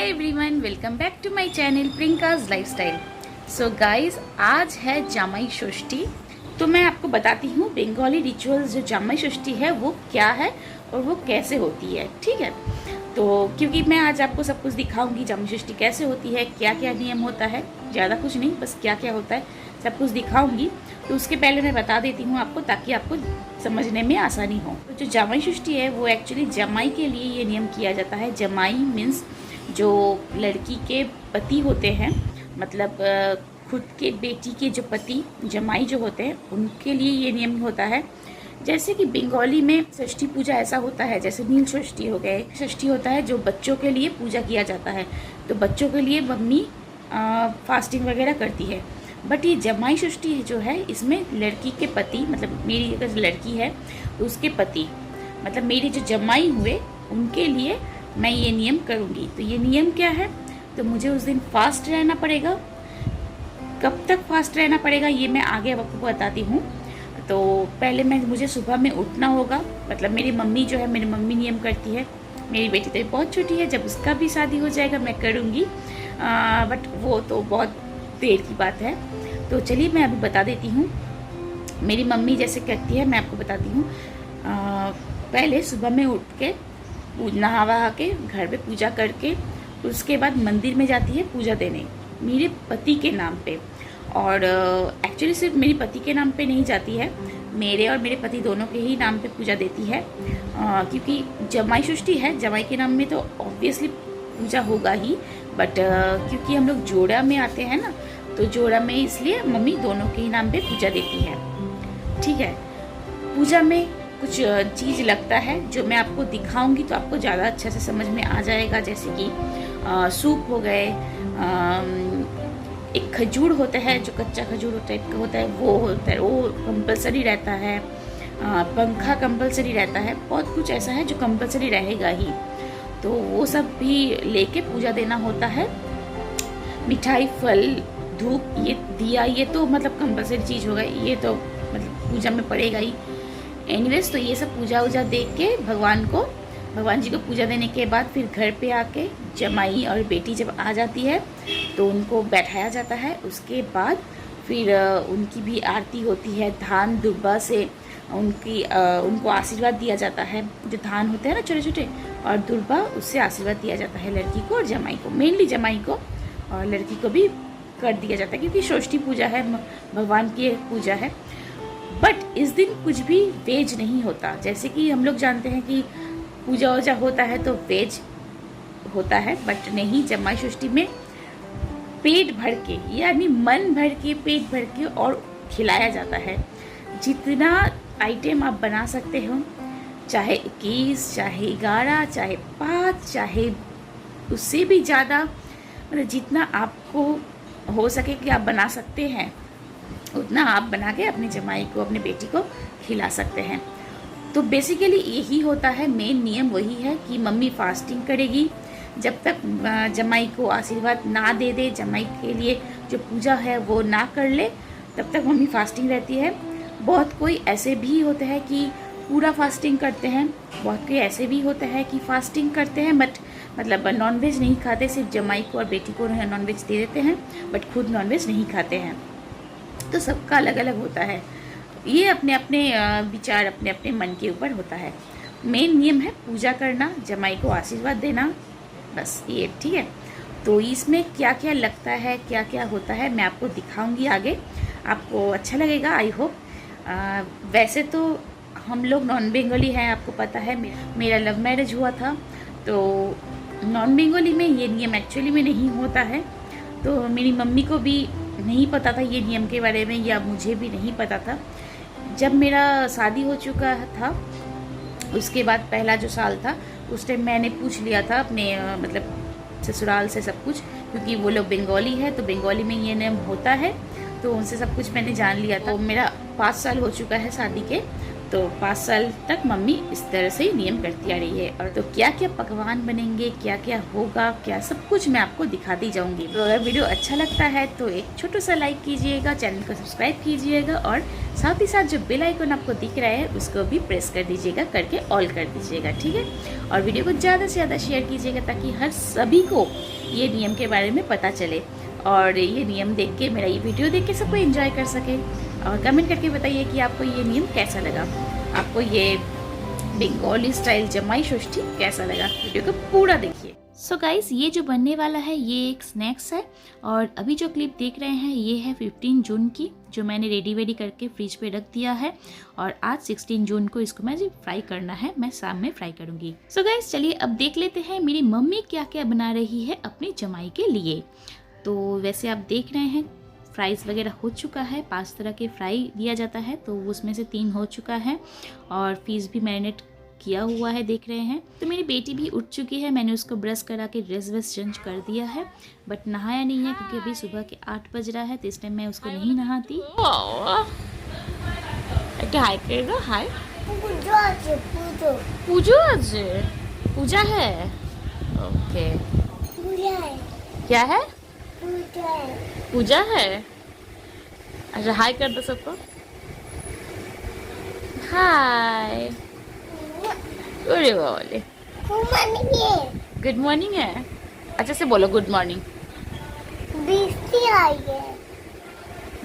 Hi everyone, welcome back to my channel Priyanka's lifestyle. So guys, आज है जामाई षष्ठी। तो मैं आपको बताती हूँ बंगाली रिचुअल्स जो जामाई षष्ठी है वो क्या है और वो कैसे होती है। ठीक है, तो क्योंकि मैं आज आपको सब कुछ दिखाऊंगी जामाई षष्ठी कैसे होती है, क्या क्या नियम होता है, ज़्यादा कुछ नहीं, बस क्या क्या होता है सब कुछ दिखाऊंगी। तो उसके पहले मैं बता देती हूँ आपको, ताकि आपको समझने में आसानी हो। तो जो जामाई षष्ठी है वो एक्चुअली जमाई के लिए ये नियम किया जाता है। जमाई मीन्स जो लड़की के पति होते हैं, मतलब खुद के बेटी के जो पति जमाई जो होते हैं उनके लिए ये नियम होता है। जैसे कि बंगाली में षष्ठी पूजा ऐसा होता है, जैसे नील षष्ठी हो गए, षष्ठी होता है जो बच्चों के लिए पूजा किया जाता है। तो बच्चों के लिए मम्मी फास्टिंग वगैरह करती है। बट ये जमाई षष्ठी जो है इसमें लड़की के पति, मतलब मेरी अगर लड़की है तो उसके पति, मतलब मेरे जो जमाई हुए उनके लिए मैं ये नियम करूँगी। तो ये नियम क्या है, तो मुझे उस दिन फास्ट रहना पड़ेगा। कब तक फास्ट रहना पड़ेगा ये मैं आगे आपको बताती हूँ। तो पहले मुझे सुबह में उठना होगा। मतलब मेरी मम्मी जो है, मेरी मम्मी नियम करती है। मेरी बेटी तो बहुत छोटी है, जब उसका भी शादी हो जाएगा मैं करूँगी, बट वो तो बहुत देर की बात है। तो चलिए मैं अभी बता देती हूँ मेरी मम्मी जैसे करती है, मैं आपको बताती हूँ। पहले सुबह में उठ के नहा वहा के घर पे पूजा करके उसके बाद मंदिर में जाती है पूजा देने मेरे पति के नाम पे। और एक्चुअली सिर्फ मेरे पति के नाम पे नहीं जाती है, मेरे और मेरे पति दोनों के ही नाम पे पूजा देती है। क्योंकि जमाई षष्ठी है, जमाई के नाम में तो ऑब्वियसली पूजा होगा ही, बट क्योंकि हम लोग जोड़ा में आते हैं ना, तो जोड़ा में इसलिए मम्मी दोनों के ही नाम पे पूजा देती है। ठीक है, पूजा में कुछ चीज़ लगता है जो मैं आपको दिखाऊंगी तो आपको ज़्यादा अच्छे से समझ में आ जाएगा। जैसे कि सूप हो गए, एक खजूर होता है जो कच्चा खजूर टाइप का होता है, वो कंपलसरी रहता है। पंखा कंपलसरी रहता है, बहुत कुछ ऐसा है जो कंपलसरी रहेगा ही। तो वो सब भी लेके पूजा देना होता है। मिठाई, फल, धूप, ये दिया, ये तो मतलब कंपलसरी चीज़ होगा, ये तो मतलब पूजा में पड़ेगा ही। एनीवेज, तो ये सब पूजा वूजा दे के भगवान जी को पूजा देने के बाद फिर घर पे आके जमाई और बेटी जब आ जाती है तो उनको बैठाया जाता है। उसके बाद फिर उनकी भी आरती होती है। धान दुर्बा से उनको आशीर्वाद दिया जाता है। जो धान होते हैं ना छोटे छोटे, और दुर्बा, उससे आशीर्वाद दिया जाता है लड़की को और जमाई को। मेनली जमाई को और लड़की को भी कर दिया जाता है, क्योंकि षष्ठी पूजा है, भगवान की पूजा है। बट इस दिन कुछ भी वेज नहीं होता। जैसे कि हम लोग जानते हैं कि पूजा वूजा होता है तो वेज होता है, बट नहीं, जमाई षष्ठी में पेट भर के, यानी मन भर के, पेट भर के और खिलाया जाता है। जितना आइटम आप बना सकते हो, चाहे 21, चाहे 11, चाहे 5, चाहे उससे भी ज़्यादा, मतलब जितना आपको हो सके कि आप बना सकते हैं उतना आप बना के अपने जमाई को, अपने बेटी को खिला सकते हैं। तो बेसिकली यही होता है, मेन नियम वही है कि मम्मी फास्टिंग करेगी जब तक जमाई को आशीर्वाद ना दे दे, जमाई के लिए जो पूजा है वो ना कर ले, तब तक मम्मी फास्टिंग रहती है। बहुत कोई ऐसे भी होते हैं कि पूरा फास्टिंग करते हैं, बहुत कोई ऐसे भी होते हैं कि फास्टिंग करते हैं बट मतलब नॉनवेज नहीं खाते, सिर्फ जमाई को और बेटी को नॉनवेज दे देते हैं बट खुद नॉनवेज नहीं खाते हैं। तो सबका अलग अलग होता है, ये अपने अपने विचार, अपने अपने मन के ऊपर होता है। मेन नियम है पूजा करना, जमाई को आशीर्वाद देना, बस ये। ठीक है, तो इसमें क्या क्या लगता है, क्या क्या होता है, मैं आपको दिखाऊंगी आगे, आपको अच्छा लगेगा, आई होप। वैसे तो हम लोग नॉन बंगाली हैं, आपको पता है, मेरा लव मैरिज हुआ था, तो नॉन बंगाली में ये नियम एक्चुअली में नहीं होता है। तो मेरी मम्मी को भी नहीं पता था ये नियम के बारे में, या मुझे भी नहीं पता था। जब मेरा शादी हो चुका था, उसके बाद पहला जो साल था उस टाइम मैंने पूछ लिया था अपने मतलब ससुराल से सब कुछ, क्योंकि वो लोग बंगाली है तो बंगाली में ये नियम होता है, तो उनसे सब कुछ मैंने जान लिया था। तो मेरा 5 साल हो चुका है शादी के, तो 5 साल तक मम्मी इस तरह से ही नियम करती आ रही है। और तो क्या क्या पकवान बनेंगे, क्या क्या होगा, क्या सब कुछ मैं आपको दिखाती जाऊंगी। तो अगर वीडियो अच्छा लगता है तो एक छोटा सा लाइक कीजिएगा, चैनल को सब्सक्राइब कीजिएगा, और साथ ही साथ जो बेल आइकन आपको दिख रहा है उसको भी प्रेस कर दीजिएगा, करके ऑल कर दीजिएगा। ठीक है, और वीडियो को ज़्यादा से ज़्यादा शेयर कीजिएगा ताकि हर सभी को ये नियम के बारे में पता चले और ये नियम देख के, मेरा ये वीडियो देख के सबको एंजॉय कर सके। और कमेंट करके बताइए कि आपको ये नियम कैसा लगा, आपको ये बंगाली स्टाइल जमाई षष्ठी कैसा लगा। वीडियो को पूरा देखिए। सो गाइस, ये जो बनने वाला है ये एक स्नैक्स है और अभी जो क्लिप देख रहे हैं ये है 15 जून की, जो मैंने रेडी करके फ्रिज पे रख दिया है और आज 16 जून को इसको मैं फ्राई करना है, मैं शाम में फ्राई करूंगी। सो गाइस, चलिए अब देख लेते हैं मेरी मम्मी क्या क्या बना रही है अपनी जमाई के लिए। तो वैसे आप देख रहे हैं फ्राइज़ वगैरह हो चुका है, 5 तरह के फ्राई दिया जाता है, तो उसमें से 3 हो चुका है और फिश भी मैरिनेट किया हुआ है, देख रहे हैं। तो मेरी बेटी भी उठ चुकी है, मैंने उसको ब्रश करा के ड्रेस वेस चेंज कर दिया है, बट नहाया नहीं है क्योंकि अभी सुबह के 8 बज रहा है, तो इस टाइम मैं उसको नहीं नहाती। हाय करेगा, हाय पूजा है, ओके। क्या है? पूजा है। अच्छा, हाय कर दो सबको, हाय। अरे बोले गुड मॉर्निंग है, अच्छा से बोलो गुड मॉर्निंग।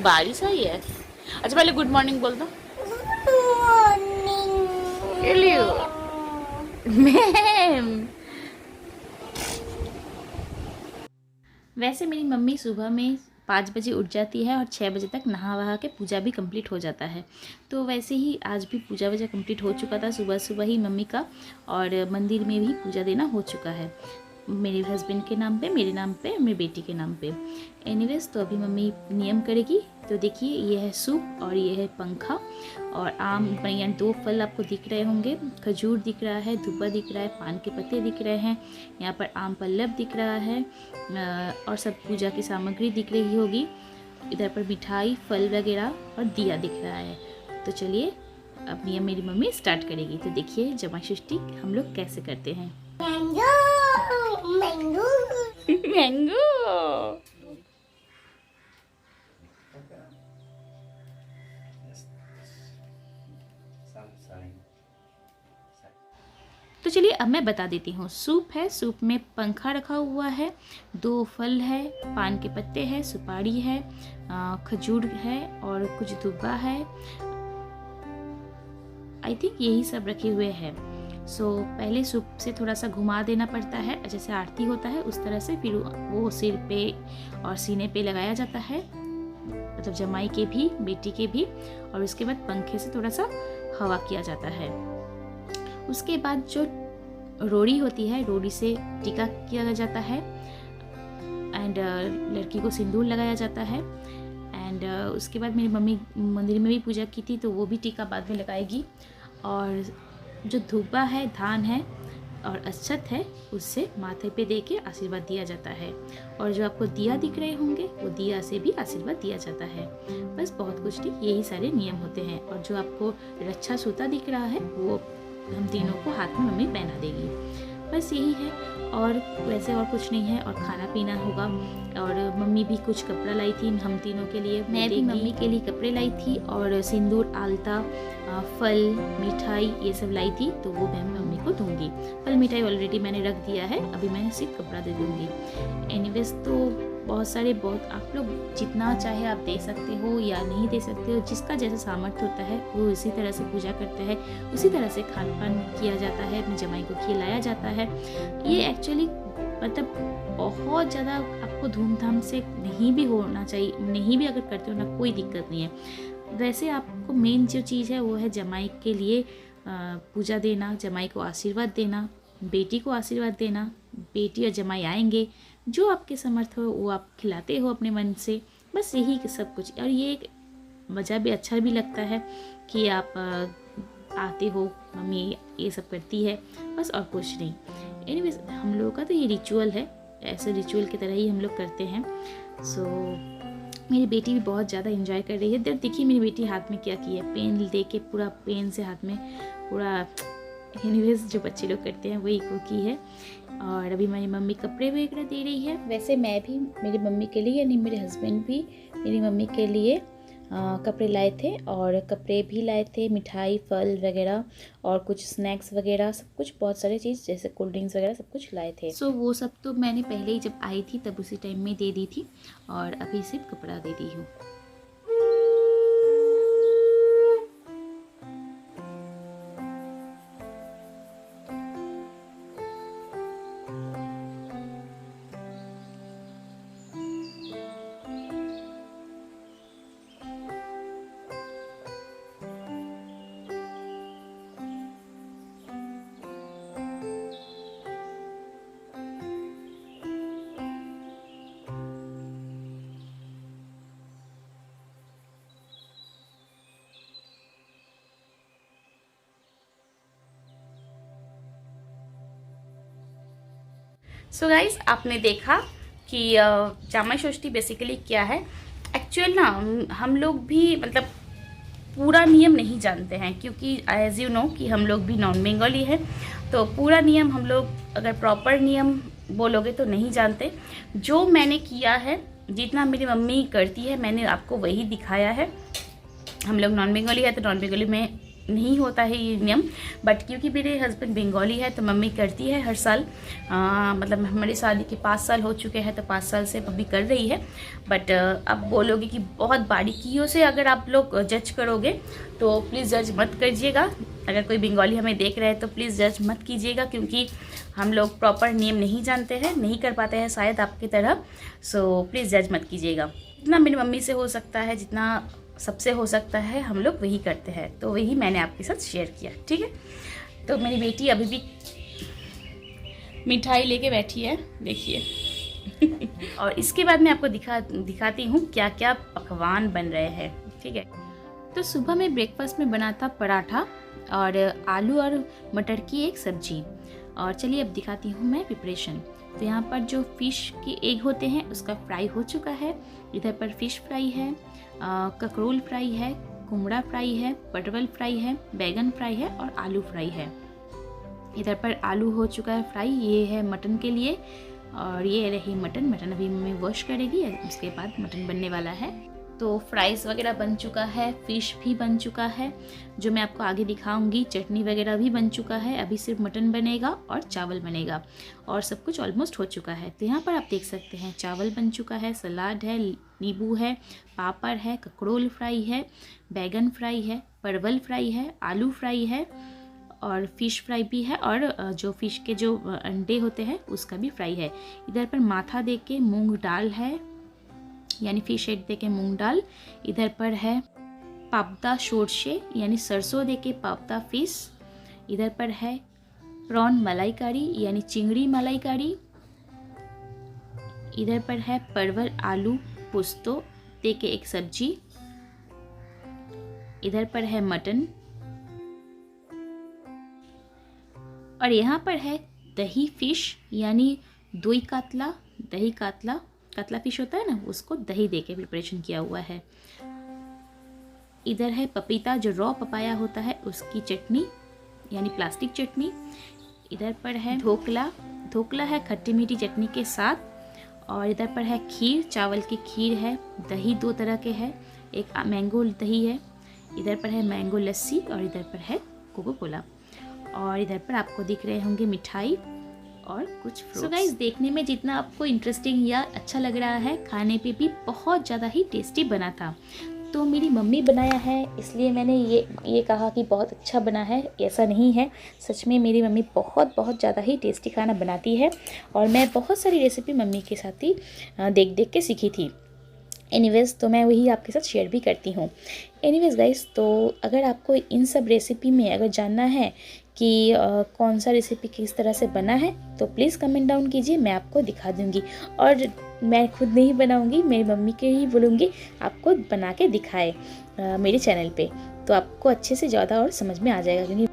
बारिश आई है, अच्छा पहले गुड मॉर्निंग बोल दो। मैम, वैसे मेरी मम्मी सुबह में 5 बजे उठ जाती है और 6 बजे तक नहा वहा के पूजा भी कंप्लीट हो जाता है। तो वैसे ही आज भी पूजा वजा कंप्लीट हो चुका था सुबह सुबह ही मम्मी का, और मंदिर में भी पूजा देना हो चुका है, मेरे हस्बैंड के नाम पे, मेरे नाम पे, मेरी बेटी के नाम पे। एनीवेज, तो अभी मम्मी नियम करेगी। तो देखिए, ये है सूप और ये है पंखा और आम, यहाँ 2 फल आपको दिख रहे होंगे, खजूर दिख रहा है, दुब्बा दिख रहा है, पान के पत्ते दिख रहे हैं, यहाँ पर आम पल्लव दिख रहा है और सब पूजा की सामग्री दिख रही होगी। इधर पर मिठाई, फल वगैरह और दिया दिख रहा है। तो चलिए अब नियम मेरी मम्मी स्टार्ट करेगी। तो देखिए जमाई षष्ठी हम लोग कैसे करते हैं। मैंगो तो चलिए अब मैं बता देती हूँ। सूप है, सूप में पंखा रखा हुआ है, 2 फल है, पान के पत्ते हैं, सुपारी है, खजूर है और कुछ दुब्बा है, आई थिंक यही सब रखे हुए हैं। सो पहले सूप से थोड़ा सा घुमा देना पड़ता है, जैसे आरती होता है उस तरह से, फिर वो सिर पे और सीने पे लगाया जाता है, मतलब जमाई के भी, बेटी के भी, और उसके बाद पंखे से थोड़ा सा हवा किया जाता है। उसके बाद जो रोड़ी होती है, रोड़ी से टीका किया जाता है एंड लड़की को सिंदूर लगाया जाता है। एंड उसके बाद मेरी मम्मी मंदिर में भी पूजा की थी, तो वो भी टीका बाद में लगाएगी। और जो धुब्बा है, धान है और अक्षत है, उससे माथे पे दे के आशीर्वाद दिया जाता है। और जो आपको दिया दिख रहे होंगे, वो दिया से भी आशीर्वाद दिया जाता है। बस बहुत कुछ नहीं, यही सारे नियम होते हैं। और जो आपको रक्षा सूता दिख रहा है, वो हम तीनों को हाथ में मम्मी पहना देगी, बस यही है। और वैसे और कुछ नहीं है। और खाना पीना होगा। और मम्मी भी कुछ कपड़ा लाई थी हम तीनों के लिए, मैं भी मम्मी के लिए कपड़े लाई थी और सिंदूर, आलता, फल, मिठाई ये सब लाई थी, तो वो मैं मम्मी को दूंगी। फल मिठाई ऑलरेडी मैंने रख दिया है, अभी मैं सिर्फ कपड़ा दे दूंगी। एनीवेज, तो बहुत आप लोग जितना चाहे आप दे सकते हो या नहीं दे सकते हो, जिसका जैसा सामर्थ्य होता है वो इसी तरह से पूजा करते हैं, उसी तरह से खान पान किया जाता है, अपने जमाई को खिलाया जाता है। ये एक्चुअली मतलब बहुत ज़्यादा आपको धूमधाम से नहीं भी होना चाहिए, नहीं भी अगर करते हो ना, कोई दिक्कत नहीं है। वैसे आपको मेन जो चीज़ है वो है जमाई के लिए पूजा देना, जमाई को आशीर्वाद देना, बेटी को आशीर्वाद देना। बेटी और जमाई आएंगे, जो आपके समर्थ हो वो आप खिलाते हो अपने मन से, बस यही सब कुछ। और ये एक मज़ा भी, अच्छा भी लगता है कि आप आते हो, मम्मी ये सब करती है, बस और कुछ नहीं। एनीवेज, हम लोगों का तो ये रिचुअल है, ऐसे रिचुअल की तरह ही हम लोग करते हैं। सो मेरी बेटी भी बहुत ज़्यादा एंजॉय कर रही है। देखिए मेरी बेटी हाथ में क्या की है, पेन दे के पूरा पेन से हाथ में पूरा, एनीवेज जो बच्चे लोग करते हैं वही को की है। और अभी मेरी मम्मी कपड़े वगैरह दे रही है। वैसे मैं भी मेरी मम्मी के लिए, यानी मेरे हस्बैंड भी मेरी मम्मी के लिए कपड़े लाए थे, और कपड़े भी लाए थे, मिठाई, फल वगैरह और कुछ स्नैक्स वगैरह, सब कुछ, बहुत सारे चीज़ जैसे कोल्ड ड्रिंक्स वगैरह सब कुछ लाए थे। सो वो सब तो मैंने पहले ही जब आई थी तब उसी टाइम में दे दी थी, और अभी सिर्फ कपड़ा दे दी हूँ। सो गाइज, आपने देखा कि जामाई षष्ठी बेसिकली क्या है। एक्चुअल ना हम लोग भी मतलब पूरा नियम नहीं जानते हैं, क्योंकि एज यू नो कि हम लोग भी नॉन बंगाली है, तो पूरा नियम हम लोग अगर प्रॉपर नियम बोलोगे तो नहीं जानते। जो मैंने किया है, जितना मेरी मम्मी करती है, मैंने आपको वही दिखाया है। हम लोग नॉन बंगाली है तो नॉन बंगाली में नहीं होता है ये नियम, बट क्योंकि मेरे हस्बैंड बंगाली है तो मम्मी करती है हर साल। मतलब हमारी शादी के 5 साल हो चुके हैं, तो 5 साल से मम्मी कर रही है। बट अब बोलोगे कि बहुत बारीकियों से अगर आप लोग जज करोगे तो प्लीज़ जज मत कीजिएगा। अगर कोई बंगाली हमें देख रहे हैं तो प्लीज़ जज मत कीजिएगा, क्योंकि हम लोग प्रॉपर नियम नहीं जानते हैं, नहीं कर पाते हैं शायद आपकी तरह। सो प्लीज़ जज मत कीजिएगा। जितना मेरी मम्मी से हो सकता है, जितना सबसे हो सकता है, हम लोग वही करते हैं, तो वही मैंने आपके साथ शेयर किया। ठीक है, तो मेरी बेटी अभी भी मिठाई लेके बैठी है, देखिए। और इसके बाद मैं आपको दिखाती हूँ क्या क्या पकवान बन रहे हैं। ठीक है, तो सुबह में ब्रेकफास्ट में बना था पराठा और आलू और मटर की एक सब्जी। और चलिए अब दिखाती हूँ मैं प्रिपरेशन। तो यहाँ पर जो फ़िश के एग होते हैं उसका फ्राई हो चुका है। इधर पर फ़िश फ्राई है, ककरोल फ्राई है, कुमड़ा फ्राई है, परवल फ्राई है, बैगन फ्राई है और आलू फ्राई है। इधर पर आलू हो चुका है फ्राई, ये है मटन के लिए। और ये रही मटन अभी मम्मी वॉश करेगी, उसके बाद मटन बनने वाला है। तो फ्राइज़ वगैरह बन चुका है, फ़िश भी बन चुका है, जो मैं आपको आगे दिखाऊंगी। चटनी वगैरह भी बन चुका है, अभी सिर्फ मटन बनेगा और चावल बनेगा, और सब कुछ ऑलमोस्ट हो चुका है। तो यहाँ पर आप देख सकते हैं चावल बन चुका है, सलाद है, नींबू है, पापड़ है, ककरोल फ्राई है, बैगन फ्राई है, परवल फ्राई है, आलू फ्राई है और फ़िश फ्राई भी है, और जो फ़िश के जो अंडे होते हैं उसका भी फ्राई है। इधर पर माथा दे के मूँग दाल है, यानी फिश हेड दे के मूँग दाल। इधर पर है पापदा शोरशे यानी सरसों दे के पापदा फिश। इधर पर है प्रॉन मलाईकारी यानी चिंगड़ी मलाईकारी। इधर पर है परवल आलू पुस्तो दे के एक सब्जी। इधर पर है मटन, और यहाँ पर है दही फिश यानी दही कातला फिश होता है ना, उसको दही दे के प्रिपरेशन किया हुआ है। इधर है पपीता, जो रॉ पपाया होता है उसकी चटनी यानी प्लास्टिक चटनी। इधर पर है ढोकला है खट्टी मीठी चटनी के साथ। और इधर पर है खीर, चावल की खीर है, दही 2 तरह के है, एक मैंगो दही है, इधर पर है मैंगो लस्सी, और इधर पर है कोको कोला। और इधर पर आपको दिख रहे होंगे मिठाई और कुछ फ्रूट्स। सो गाइस, देखने में जितना आपको इंटरेस्टिंग या अच्छा लग रहा है, खाने पे भी बहुत ज़्यादा ही टेस्टी बना था। तो मेरी मम्मी बनाया है इसलिए मैंने ये कहा कि बहुत अच्छा बना है, ऐसा नहीं है। सच में मेरी मम्मी बहुत ज़्यादा ही टेस्टी खाना बनाती है, और मैं बहुत सारी रेसिपी मम्मी के साथ ही देख के सीखी थी। एनीवेज़, तो मैं वही आपके साथ शेयर भी करती हूँ। एनीवेज़ गाइस, तो अगर आपको इन सब रेसिपी में अगर जानना है कि कौन सा रेसिपी किस तरह से बना है, तो प्लीज़ कमेंट डाउन कीजिए, मैं आपको दिखा दूँगी। और मैं खुद नहीं बनाऊँगी, मेरी मम्मी के ही बोलूँगी आपको बना के दिखाए मेरे चैनल पे, तो आपको अच्छे से ज़्यादा और समझ में आ जाएगा। क्योंकि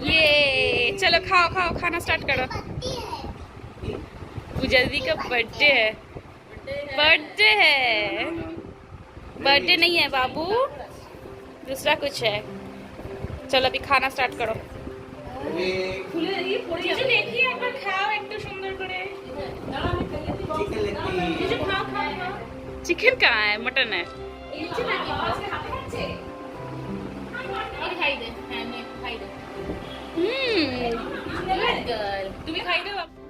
ये चलो खाओ, खाना स्टार्ट करो। पूजा दीदी का बर्थडे है, बर्थडे है, बर्थडे नहीं है बाबू, दूसरा कुछ है। चलो अभी खाना स्टार्ट करो। देखिए एक बार खाओ, एक तो सुंदर करे। चिकन कहाँ है, मटन है।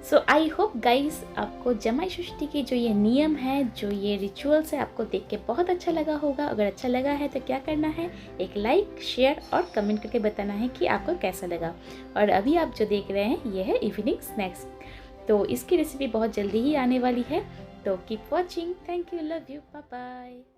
सो आई होप गाइस आपको जमाई षष्ठी के जो ये नियम है, जो ये रिचुअल्स है, आपको देख के बहुत अच्छा लगा होगा। अगर अच्छा लगा है तो क्या करना है, एक लाइक, शेयर और कमेंट करके बताना है कि आपको कैसा लगा। और अभी आप जो देख रहे हैं ये है इवनिंग स्नैक्स, तो इसकी रेसिपी बहुत जल्दी ही आने वाली है। तो keep watching. Thank you, love you, bye bye.